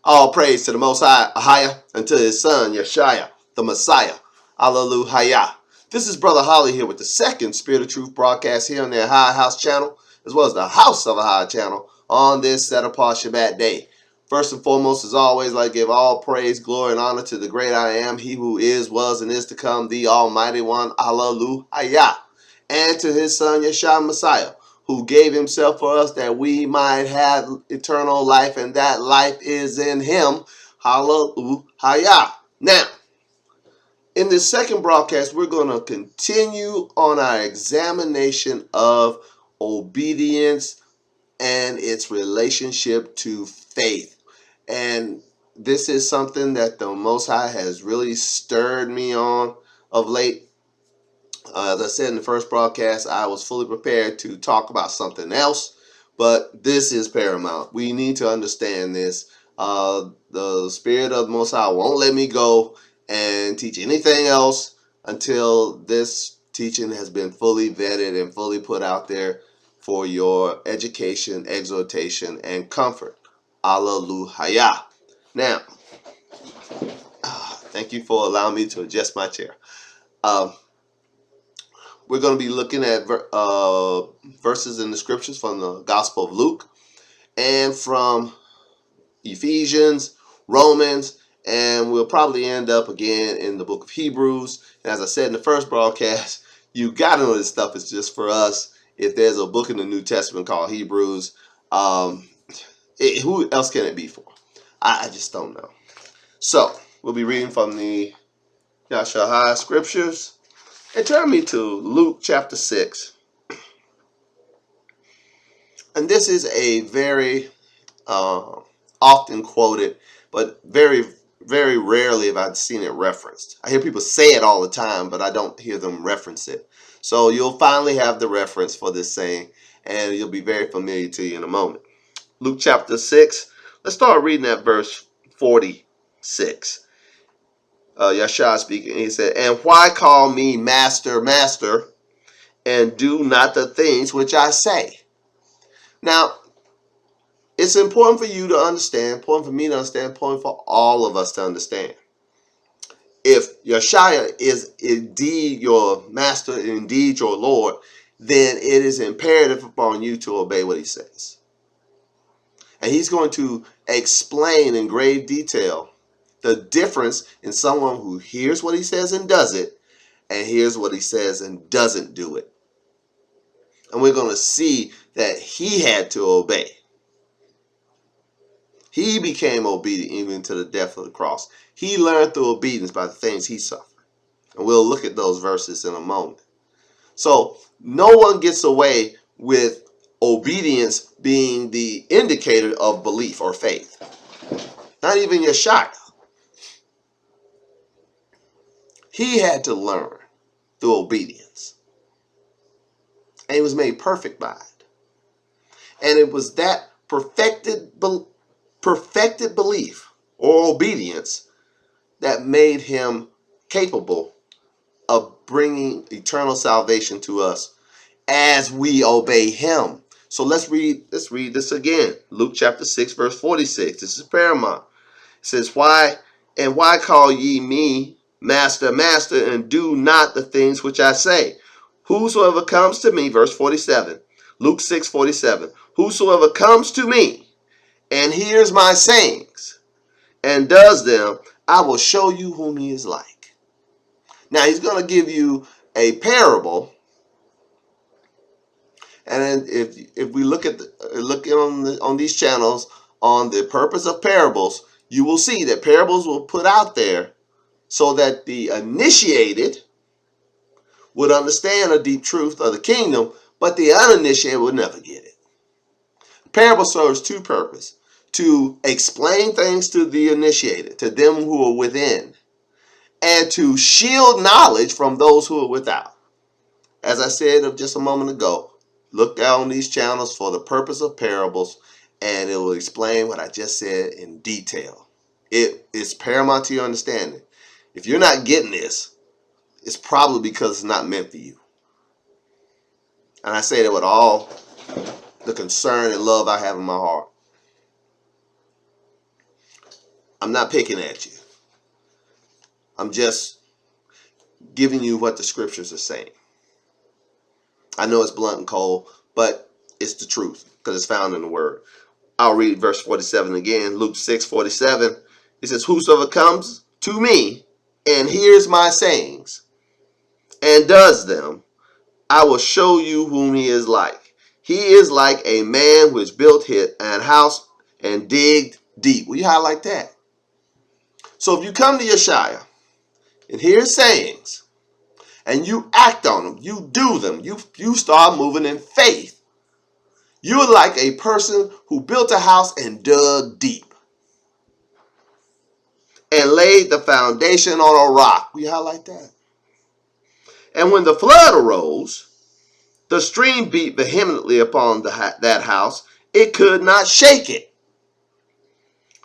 All praise to the Most High, Ahaya, and to his son, YASHA, the Messiah. Hallelujah. This is Brother Holly here with the second Spirit of Truth broadcast here on the AHAYAH'S channel, as well as the House of Ahaya channel on this set apart Shabbat day. First and foremost, as always, I give all praise, glory, and honor to the great I am, he who is, was, and is to come, the Almighty One, Hallelujah, and to his son, Yeshua Messiah, who gave himself for us that we might have eternal life, and that life is in him. Hallelujah. Now, in this second broadcast, we're going to continue on our examination of obedience and its relationship to faith. And this is something that the Most High has really stirred me on of late. As I said in the first broadcast, I was fully prepared to talk about something else, but this is paramount. We need to understand this. The Spirit of the Most High won't let me go and teach anything else until this teaching has been fully vetted and fully put out there for your education, exhortation, and comfort. Hallelujah. Now, thank you for allowing me to adjust my chair. We're going to be looking at verses in the scriptures from the Gospel of Luke and from Ephesians, Romans, and we'll probably end up again in the book of Hebrews. And as I said in the first broadcast, you got to know this stuff is just for us. If there's a book in the New Testament called Hebrews, who else can it be for? I just don't know. So we'll be reading from the YASHA scriptures. And turn me to Luke chapter 6. And this is a very often quoted, but very, very rarely have I seen it referenced. I hear people say it all the time, but I don't hear them reference it. So you'll finally have the reference for this saying, and it'll be very familiar to you in a moment. Luke chapter 6. Let's start reading at verse 46. YASHA speaking, he said, "And why call me Master, Master, and do not the things which I say?" Now, it's important for you to understand, important for me to understand, important for all of us to understand. If YASHA is indeed your master, indeed your Lord, then it is imperative upon you to obey what he says. And he's going to explain in grave detail the difference in someone who hears what he says and does it, and hears what he says and doesn't do it. And we're going to see that he had to obey. He became obedient even to the death of the cross. He learned through obedience by the things he suffered. And we'll look at those verses in a moment. So no one gets away with obedience being the indicator of belief or faith. Not even YASHA. He had to learn through obedience. And he was made perfect by it. And it was that perfected belief or obedience that made him capable of bringing eternal salvation to us as we obey him. So let's read this again. Luke chapter 6 verse 46. This is paramount. It says, why call ye me Master, Master, and do not the things which I say? Whosoever comes to me, verse 47, Luke 6:47, whosoever comes to me and hears my sayings and does them, I will show you whom he is like. Now he's going to give you a parable, and then if we look on these channels on the purpose of parables, you will see that parables were put out there so that the initiated would understand a deep truth of the kingdom, but the uninitiated would never get it. Parable serves two purposes: to explain things to the initiated, to them who are within, and to shield knowledge from those who are without. As I said just a moment ago, look down these channels for the purpose of parables, and it will explain what I just said in detail. It is paramount to your understanding. If you're not getting this, it's probably because it's not meant for you. And I say that with all the concern and love I have in my heart. I'm not picking at you. I'm just giving you what the scriptures are saying. I know it's blunt and cold, but it's the truth because it's found in the word. I'll read verse 47 again. Luke 6:47. It says, whosoever comes to me and hears my sayings and does them, I will show you whom he is like. He is like a man which built an house and digged deep. Will you highlight that? So if you come to YASHA and hear his sayings and you act on them, you do them, you start moving in faith, you're like a person who built a house and dug deep and laid the foundation on a rock. We highlight that. And when the flood arose, the stream beat vehemently upon that house. It could not shake it,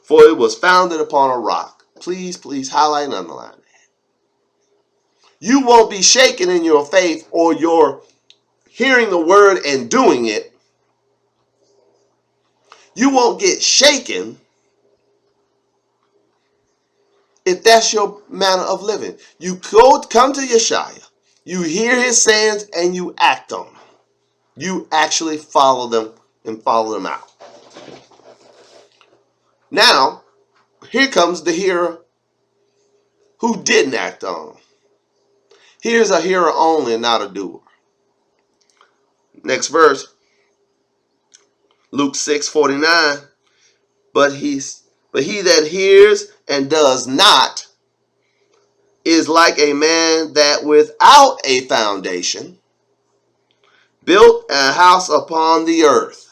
for it was founded upon a rock. Please, please highlight and underline that. You won't be shaken in your faith or your hearing the word and doing it. You won't get shaken if that's your manner of living. You come to YASHA, you hear his sayings, and you act on them. You actually follow them and follow them out. Now, here comes the hearer who didn't act on them. Here's a hearer only and not a doer. Next verse, Luke 6:49. But he that hears and does not is like a man that without a foundation built a house upon the earth,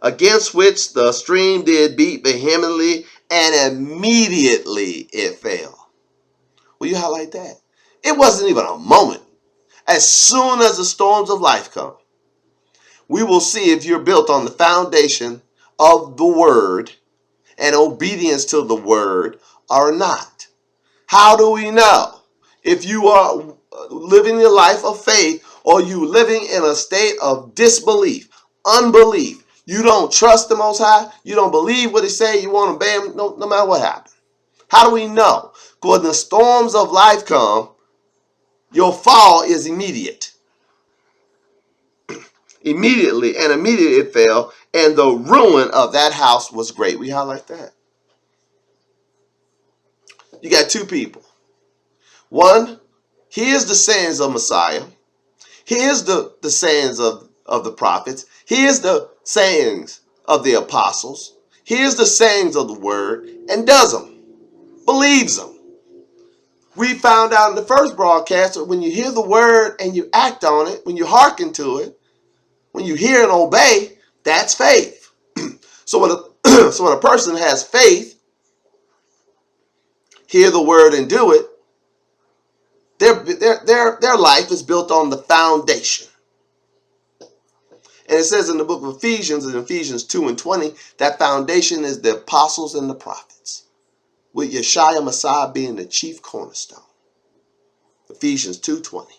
against which the stream did beat vehemently, and immediately it fell. Will you highlight that? It wasn't even a moment. As soon as the storms of life come, we will see if you're built on the foundation of the word and obedience to the word or not. How do we know if you are living your life of faith or you living in a state of disbelief, unbelief? You don't trust the Most High. You don't believe what he say. You want to obey him no matter what happens. How do we know? Because when the storms of life come, your fall is immediate. Immediately it fell, and the ruin of that house was great. We highlight that. You got two people. One, here's the sayings of Messiah. Here's the sayings of the prophets. Here's the sayings of the apostles. Here's the sayings of the word, and does them. Believes them. We found out in the first broadcast that when you hear the word and you act on it, when you hearken to it, when you hear and obey, that's faith. So when a person has faith, hear the word and do it, their life is built on the foundation. And it says in the book of Ephesians, in Ephesians 2:20, that foundation is the apostles and the prophets, with YASHA Messiah being the chief cornerstone. Ephesians 2:20.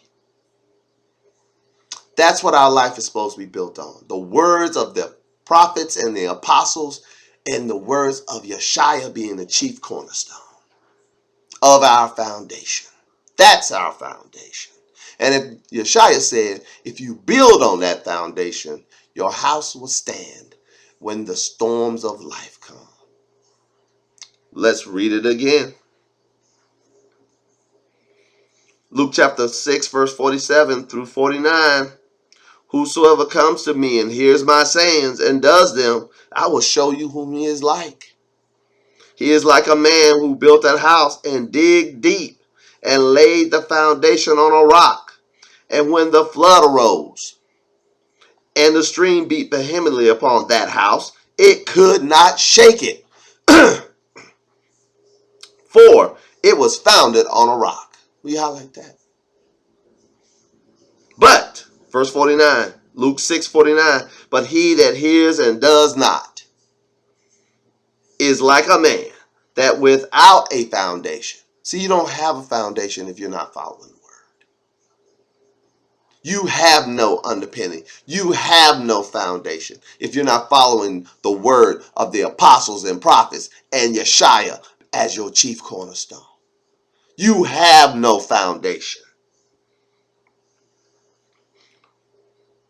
That's what our life is supposed to be built on. The words of the prophets and the apostles, and the words of YASHA being the chief cornerstone of our foundation. That's our foundation. And if YASHA said, if you build on that foundation, your house will stand when the storms of life come. Let's read it again. Luke chapter 6, verse 47 through 49. Whosoever comes to me and hears my sayings and does them, I will show you whom he is like. He is like a man who built a house and digged deep and laid the foundation on a rock. And when the flood arose and the stream beat vehemently upon that house, it could not shake it. For it was founded on a rock. We highlight that. But, verse 49, Luke 6:49, but he that hears and does not is like a man that without a foundation. See, you don't have a foundation if you're not following the word. You have no underpinning. You have no foundation if you're not following the word of the apostles and prophets and YASHA as your chief cornerstone. You have no foundation.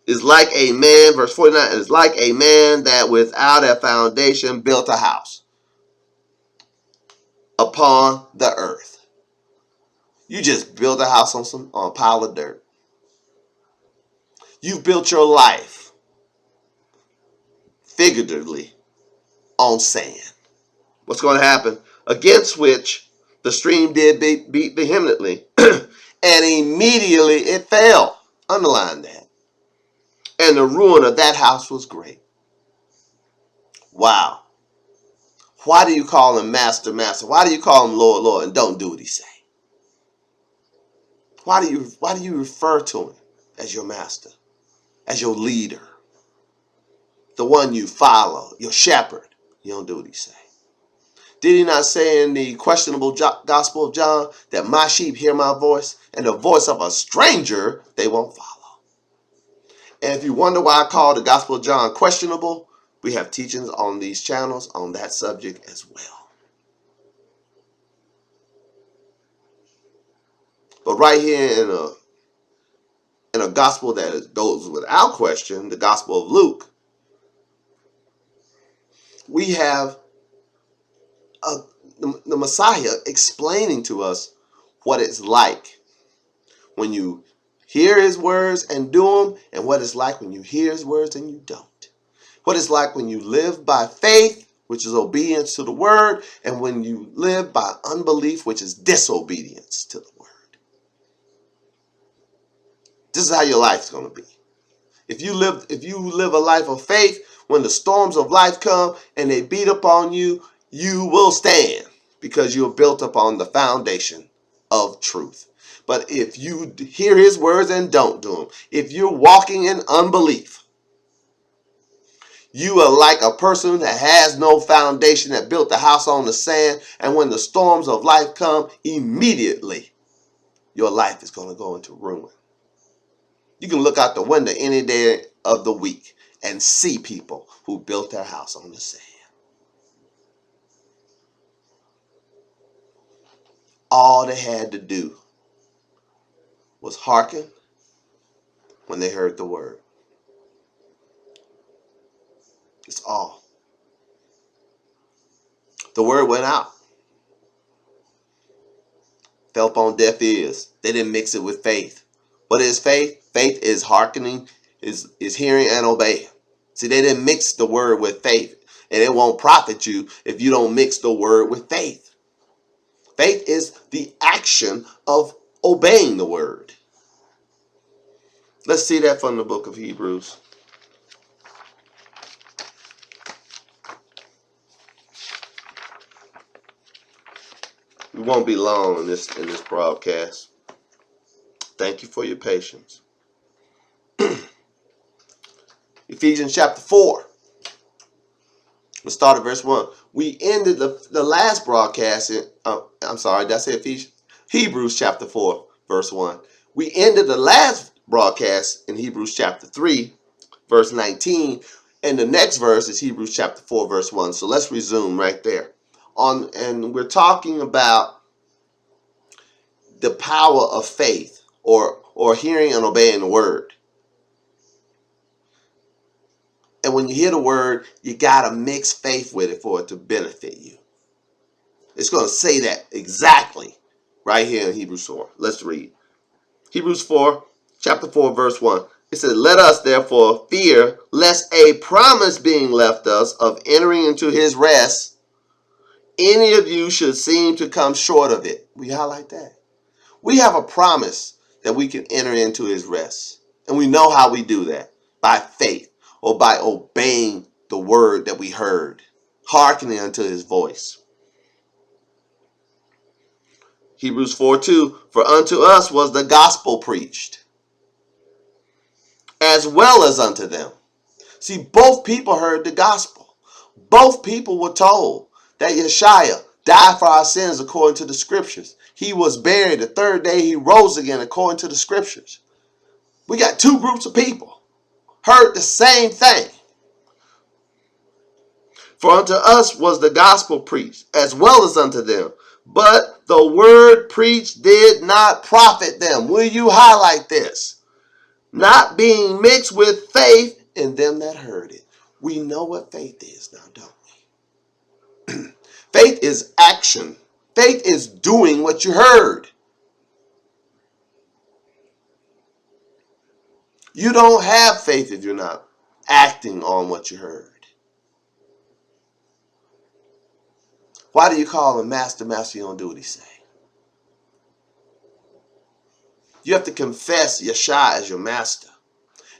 It's like a man, verse 49, it's like a man that without a foundation built a house upon the earth. You just built a house on a pile of dirt. You've built your life figuratively on sand. What's going to happen? Against which the stream did beat vehemently, and immediately it fell. Underline that. And the ruin of that house was great. Wow. Why do you call him master, master? Why do you call him Lord, Lord, and don't do what he say? Why do you refer to him as your master, as your leader, the one you follow, your shepherd? You don't do what he say. Did he not say in the questionable Gospel of John that my sheep hear my voice, and the voice of a stranger they won't follow? And if you wonder why I call the Gospel of John questionable, we have teachings on these channels on that subject as well. But right here in a gospel that goes without question, the Gospel of Luke, we have the Messiah explaining to us what it's like when you hear his words and do them, and what it's like when you hear his words and you don't. What it's like when you live by faith, which is obedience to the word, and when you live by unbelief, which is disobedience to the word. This is how your life's going to be. If you live a life of faith, when the storms of life come and they beat upon you, you will stand because you are built upon the foundation of truth. But if you hear his words and don't do them, if you're walking in unbelief, you are like a person that has no foundation, that built the house on the sand, and when the storms of life come, immediately your life is going to go into ruin. You can look out the window any day of the week and see people who built their house on the sand. All they had to do was hearken when they heard the word. It's all. The word went out. Fell upon deaf ears. They didn't mix it with faith. What is faith? Faith is hearkening, is hearing and obeying. See, they didn't mix the word with faith. And it won't profit you if you don't mix the word with faith. Faith is the action of obeying the word. Let's see that from the book of Hebrews. We won't be long in this broadcast. Thank you for your patience. Ephesians chapter 4. Let's start at verse 1. We ended the last broadcast in, did I say Ephesians? Hebrews chapter 4, verse 1. We ended the last broadcast in Hebrews chapter 3, verse 19. And the next verse is Hebrews chapter 4, verse 1. So let's resume right there. And we're talking about the power of faith, or hearing and obeying the word. And when you hear the word, you got to mix faith with it for it to benefit you. It's going to say that exactly right here in Hebrews 4. Let's read. Hebrews 4, chapter 4, verse 1. It says, let us therefore fear, lest a promise being left us of entering into his rest, any of you should seem to come short of it. We highlight that. We have a promise that we can enter into his rest. And we know how we do that. By faith, or by obeying the word that we heard, hearkening unto his voice. Hebrews 4:2, for unto us was the gospel preached, as well as unto them. See, both people heard the gospel. Both people were told that YASHA died for our sins according to the scriptures. He was buried. The third day he rose again according to the scriptures. We got two groups of people heard the same thing. For unto us was the gospel preached, as well as unto them. But the word preached did not profit them. Will you highlight this? Not being mixed with faith in them that heard it. We know what faith is now, don't we? Faith is action. Faith is doing what you heard. You don't have faith if you're not acting on what you heard. Why do you call him master, master? You don't do what he say. You have to confess YASHA as your master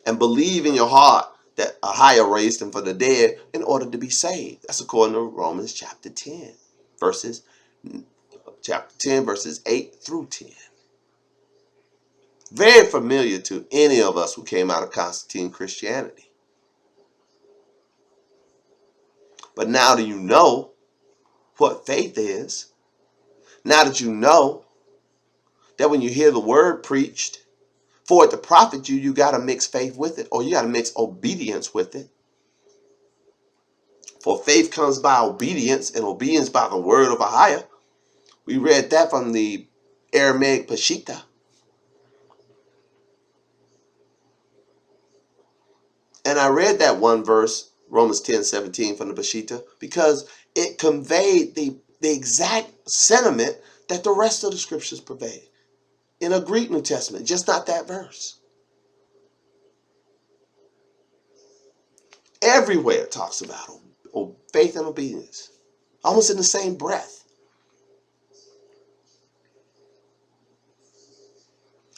and believe in your heart that AHAYAH raised him from the dead in order to be saved. That's according to Romans chapter 10, verses 8 through 10. Very familiar to any of us who came out of Constantine Christianity. But now do you know what faith is? Now that you know that when you hear the word preached, for it to profit you, you got to mix faith with it, or you got to mix obedience with it. For faith comes by obedience, and obedience by the word of AHAYAH. We read that from the Aramaic Peshitta. And I read that one verse, Romans 10:17 from the Peshitta, because it conveyed the exact sentiment that the rest of the scriptures pervade in a Greek New Testament, just not that verse. Everywhere it talks about faith and obedience, almost in the same breath.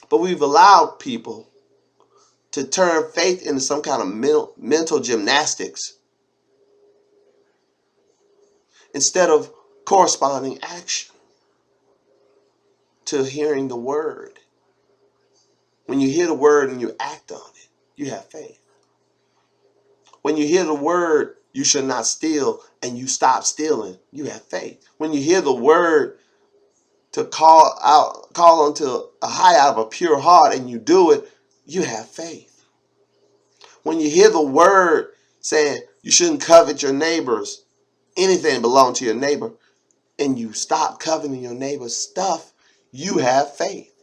But we've allowed people to turn faith into some kind of mental gymnastics instead of corresponding action to hearing the word. When you hear the word and you act on it, you have faith. When you hear the word, you should not steal, and you stop stealing, you have faith. When you hear the word to call unto AHAYAH out of a pure heart, and you do it, you have faith. When you hear the word saying you shouldn't covet your neighbor's anything belong to your neighbor, and you stop coveting your neighbor's stuff, you have faith.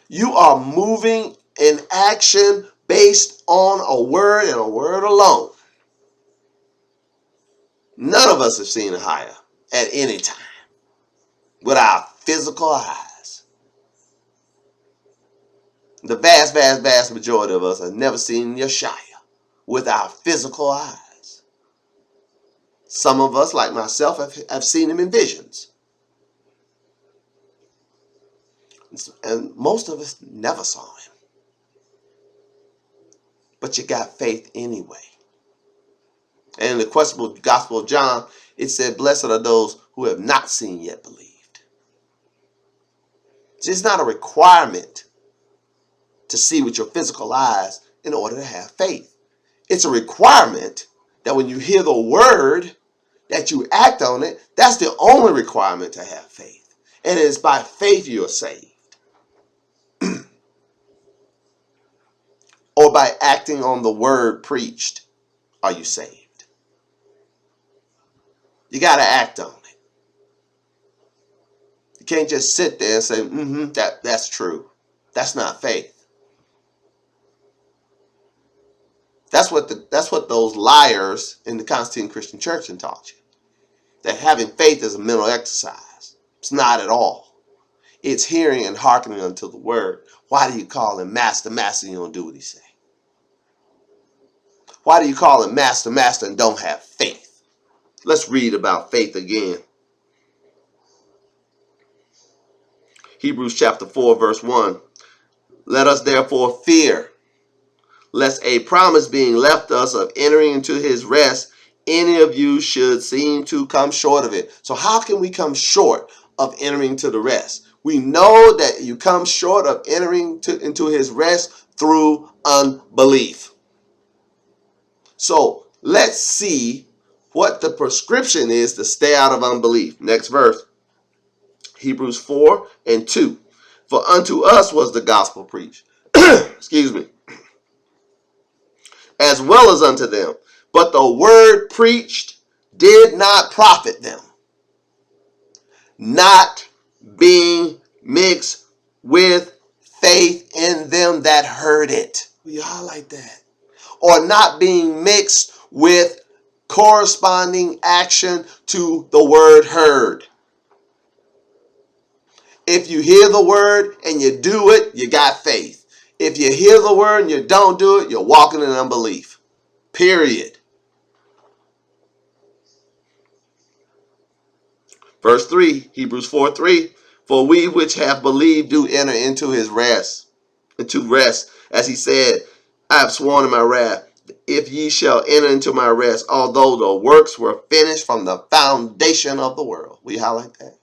You are moving in action based on a word and a word alone. None of us have seen AHAYAH at any time with our physical eyes. The vast, vast, vast majority of us have never seen YASHA with our physical eyes. Some of us, like myself, have seen him in visions. And most of us never saw him. But you got faith anyway. And in the Gospel of John, it said, blessed are those who have not seen yet believed. So it's not a requirement to see with your physical eyes in order to have faith. It's a requirement that when you hear the word, that you act on it. That's the only requirement to have faith. And it is by faith you are saved. Or by acting on the word preached, are you saved? You got to act on it. You can't just sit there and say, that's true. That's not faith. That's what those liars in the Constantine Christian Church taught you. That having faith is a mental exercise. It's not at all. It's hearing and hearkening unto the word. Why do you call him master, master, and you don't do what he say? Why do you call him master, master, and don't have faith? Let's read about faith again. Hebrews chapter 4, verse 1. Let us therefore fear, lest a promise being left us of entering into his rest, any of you should seem to come short of it. So how can we come short of entering to the rest? We know that you come short of entering into his rest through unbelief. So let's see what the prescription is to stay out of unbelief. Next verse, Hebrews 4 and 2. For unto us was the gospel preached. Excuse me. As well as unto them. But the word preached did not profit them, not being mixed with faith in them that heard it. We highlight that. Or not being mixed with corresponding action to the word heard. If you hear the word and you do it, you got faith. If you hear the word and you don't do it, you're walking in unbelief. Period. Verse 3, Hebrews 4:3. For we which have believed do enter into his rest. Into rest, as he said, I have sworn in my wrath, if ye shall enter into my rest, although the works were finished from the foundation of the world. We highlight that.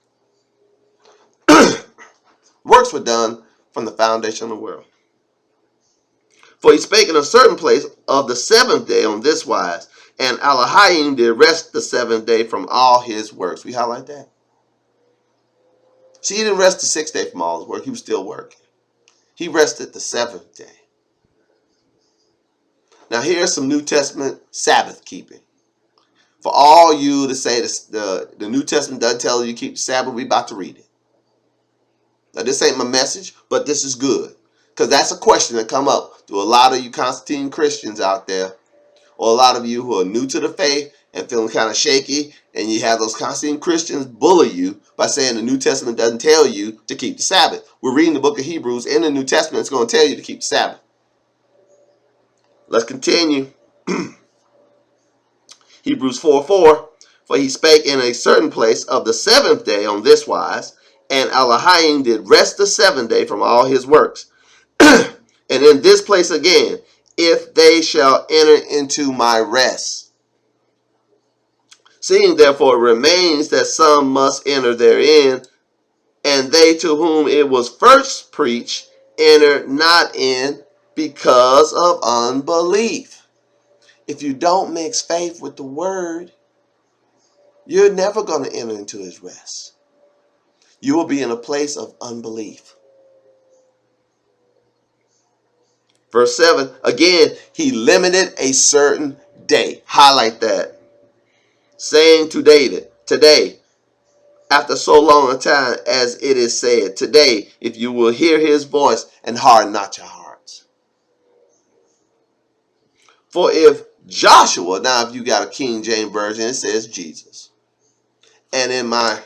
Works were done from the foundation of the world. For he spake in a certain place of the seventh day on this wise, and AHAYAH'S did rest the seventh day from all his works. We highlight that. See, he didn't rest the sixth day from all his work. He was still working. He rested the seventh day. Now here's some New Testament Sabbath keeping. For all you to say the New Testament doesn't tell you to keep the Sabbath, we about to read it. Now this ain't my message, but this is good. Because that's a question that come up to a lot of you Constantine Christians out there, or a lot of you who are new to the faith and feeling kind of shaky, and you have those Constantine Christians bully you by saying the New Testament doesn't tell you to keep the Sabbath. We're reading the book of Hebrews in the New Testament. It's going to tell you to keep the Sabbath. Let's continue. Hebrews 4:4. For he spake in a certain place of the seventh day on this wise, and AHAYAH'S did rest the seventh day from all his works. And in this place again, if they shall enter into my rest. Seeing therefore it remains that some must enter therein, and they to whom it was first preached entered not in because of unbelief. If you don't mix faith with the word, you're never going to enter into his rest. You will be in a place of unbelief. Verse 7, again, he limited a certain day. Highlight that. Saying to David, today, after so long a time as it is said, today, if you will hear his voice and harden not your hearts. For if Joshua, now if you got a King James Version, it says Jesus. And in my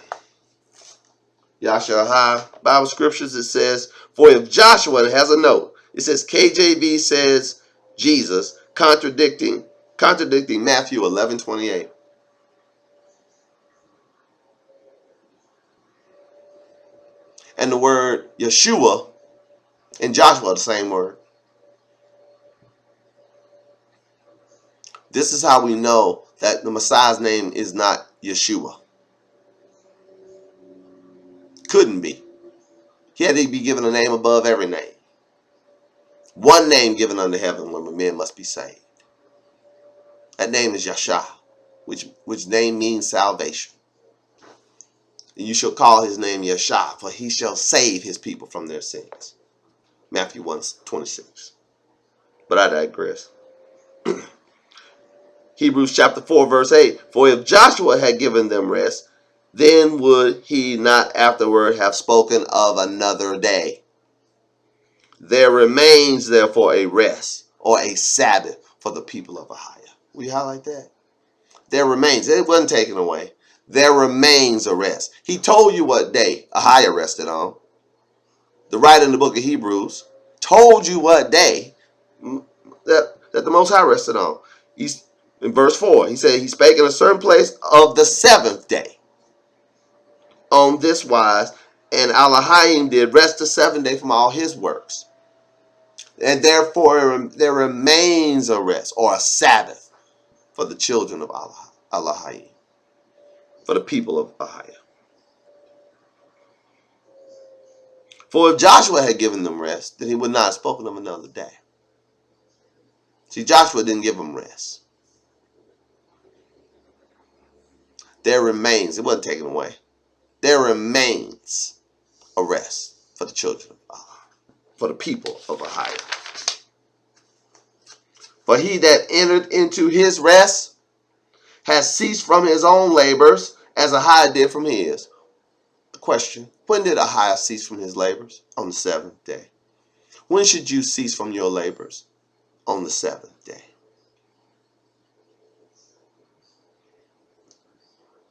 YASHA Bible scriptures, it says, for if Joshua, it has a note, it says KJV says Jesus, contradicting Matthew 11:28. And the word Yeshua and Joshua are the same word. This is how we know that the Messiah's name is not Yeshua. Couldn't be. He had to be given a name above every name. One name given under heaven where men must be saved. That name is YASHA, which name means salvation. And you shall call his name YASHA, for he shall save his people from their sins. Matthew 1:26. But I digress. Hebrews chapter 4 verse 8. For if Joshua had given them rest, then would he not afterward have spoken of another day. There remains therefore a rest or a Sabbath for the people of AHAYAH. We highlight that. There remains. It wasn't taken away. There remains a rest. He told you what day AHAYAH rested on. The writer in the book of Hebrews told you what day that the Most High rested on. He's in verse 4. He said he spake in a certain place of the seventh day on this wise, and AHAYAH'S did rest the seventh day from all his works. And therefore there remains a rest or a Sabbath for the children of AHAYAH, for the people of AHAYAH. For if Joshua had given them rest, then he would not have spoken of another day. See, Joshua didn't give them rest. There remains, it wasn't taken away. There remains a rest for the children of Allah, for the people of Ahaya. For he that entered into his rest has ceased from his own labors, as Ahaya did from his. The question, when did Ahaya cease from his labors? On the seventh day. When should you cease from your labors? On the seventh day.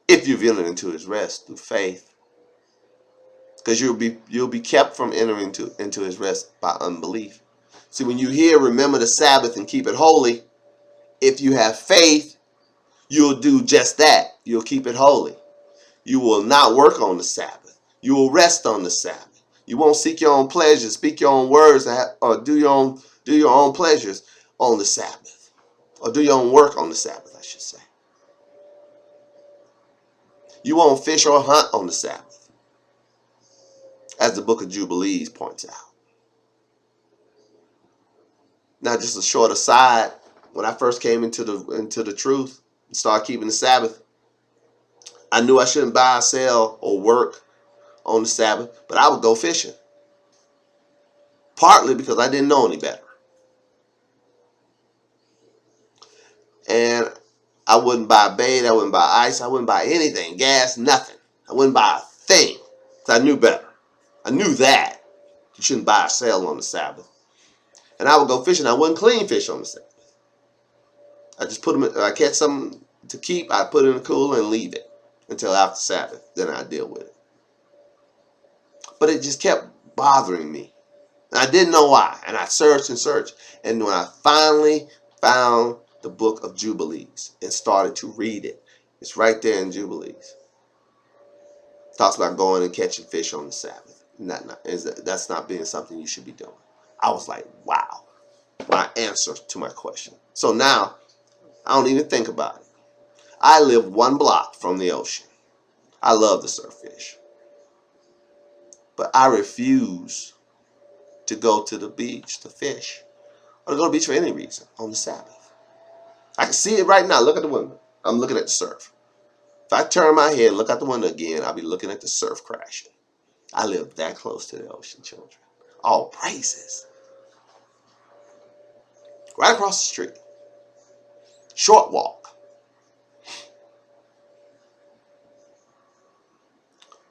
If you've entered into his rest through faith. Because you'll be kept from entering into his rest by unbelief. See, when you hear remember the Sabbath and keep it holy, if you have faith, you'll do just that. You'll keep it holy. You will not work on the Sabbath. You will rest on the Sabbath. You won't seek your own pleasures, speak your own words, or do your own pleasures on the Sabbath. Or do your own work on the Sabbath, I should say. You won't fish or hunt on the Sabbath, as the book of Jubilees points out. Now, just a short aside, when I first came into the truth and started keeping the Sabbath, I knew I shouldn't buy, sell, or work on the Sabbath, but I would go fishing. Partly because I didn't know any better. And I wouldn't buy bait, I wouldn't buy ice, I wouldn't buy anything, gas, nothing. I wouldn't buy a thing, because I knew better. I knew that you shouldn't buy or sell on the Sabbath. And I would go fishing. I wouldn't clean fish on the Sabbath. I just put them, I catch something to keep, I put it in the cooler and leave it until after Sabbath. Then I deal with it. But it just kept bothering me. And I didn't know why. And I searched and searched. And when I finally found the book of Jubilees and started to read it, it's right there in Jubilees. It talks about going and catching fish on the Sabbath. And that's not being something you should be doing. I was like, wow. My answer to my question. So now, I don't even think about it. I live 1 block from the ocean. I love to surf fish. But I refuse to go to the beach to fish. Or to go to the beach for any reason on the Sabbath. I can see it right now. Look at the window. I'm looking at the surf. If I turn my head and look out the window again, I'll be looking at the surf crashing. I live that close to the ocean, children. All praises. Right across the street. Short walk.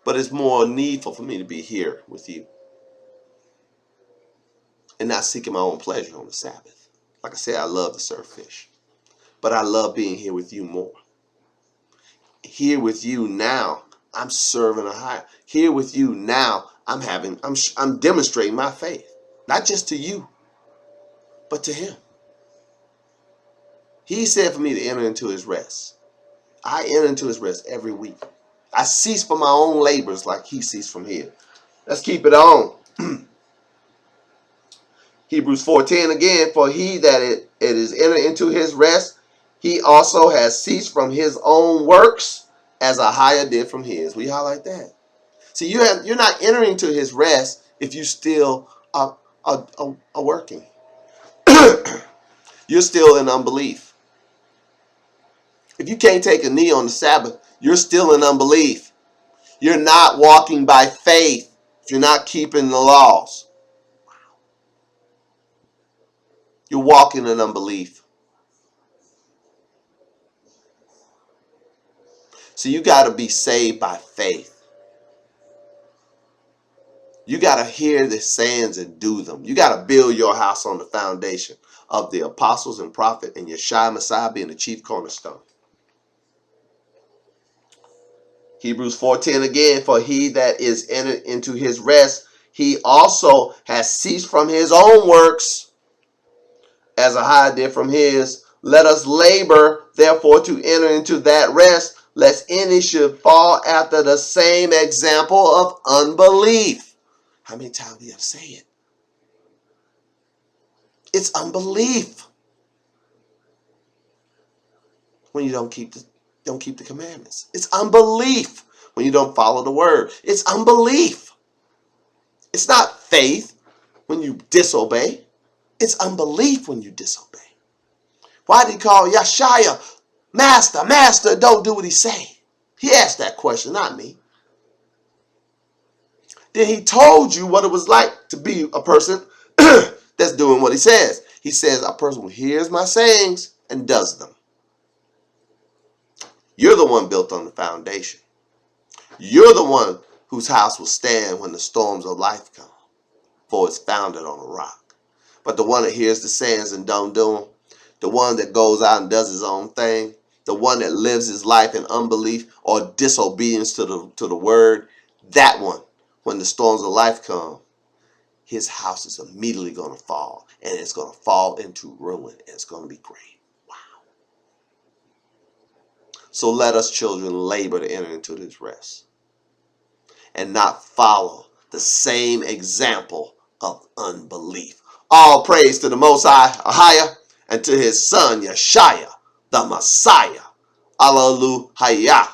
But it's more needful for me to be here with you. And not seeking my own pleasure on the Sabbath. Like I said, I love to surf fish. But I love being here with you more. Here with you now, I'm serving Ahaya. Here with you now, I'm demonstrating my faith. Not just to you, but to him. He said for me to enter into his rest. I enter into his rest every week. I cease from my own labors like he ceased from his. Let's keep it on. Hebrews 4:10 again, for he that it is entered into his rest, he also has ceased from his own works, as Ahaya did from his. We highlight that. See, you're not entering into his rest if you still are working. You're still in unbelief. If you can't take a knee on the Sabbath, you're still in unbelief. You're not walking by faith if you're not keeping the laws. You're walking in unbelief. So you got to be saved by faith. You got to hear the sayings and do them. You got to build your house on the foundation of the apostles and prophet and YASHA Messiah being the chief cornerstone. Hebrews 4:10 again, for he that is entered into his rest, he also has ceased from his own works, as Ahaya did from his. Let us labor, therefore, to enter into that rest, lest any should fall after the same example of unbelief. How many times do we have to say it? It's unbelief when you don't keep the commandments. It's unbelief when you don't follow the word. It's unbelief. It's not faith when you disobey. It's unbelief when you disobey. Why did he call Yeshua, Master, Master, don't do what he say? He asked that question, not me. Then he told you what it was like to be a person that's doing what he says. He says a person who hears my sayings and does them. You're the one built on the foundation. You're the one whose house will stand when the storms of life come, for it's founded on a rock. But the one that hears the sayings and don't do them, the one that goes out and does his own thing, the one that lives his life in unbelief or disobedience to the word, that one, when the storms of life come, his house is immediately going to fall, and it's going to fall into ruin, and it's going to be great. Wow. So let us children labor to enter into this rest and not follow the same example of unbelief. All praise to the Most High, Ahaya, and to his son, Yeshaya, the Messiah. Hallelujah.